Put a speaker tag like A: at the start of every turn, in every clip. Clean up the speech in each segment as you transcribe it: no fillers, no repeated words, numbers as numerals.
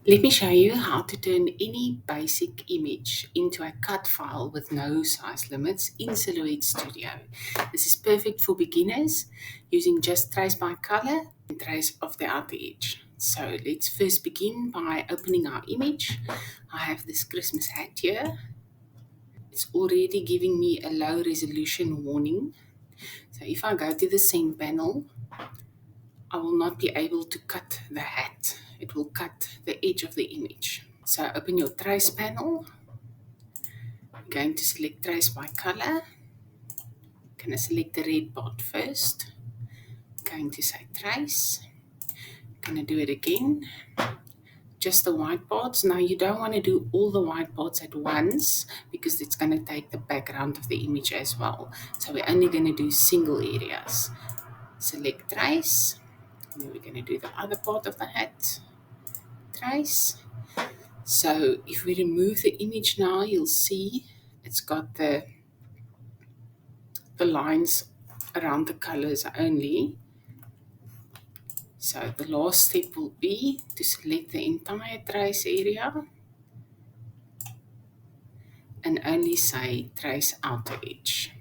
A: Let me show you how to turn any basic image into a cut file with no size limits in Silhouette Studio. This is perfect for beginners using just trace by color and trace of the outer edge. So let's first begin by opening our image. I have this Christmas hat here. It's already giving me a low resolution warning. So if I go to the scene panel, I will not be able to cut the hat. It will cut the edge of the image. So open your trace panel. I'm going to select trace by color. I'm going to select the red part first. I'm going to say trace. I'm going to do it again. Just the white parts. Now you don't want to do all the white parts at once because it's going to take the background of the image as well. So we're only going to do single areas. Select trace. And then we're going to do the other part of the hat. Trace. So if we remove the image now, you'll see it's got the lines around the colors only. So the last step will be to select the entire trace area and only say trace outer edge.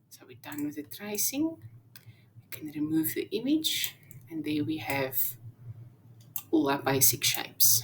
A: So we're done with the tracing. We can remove the image, and there we have all our basic shapes.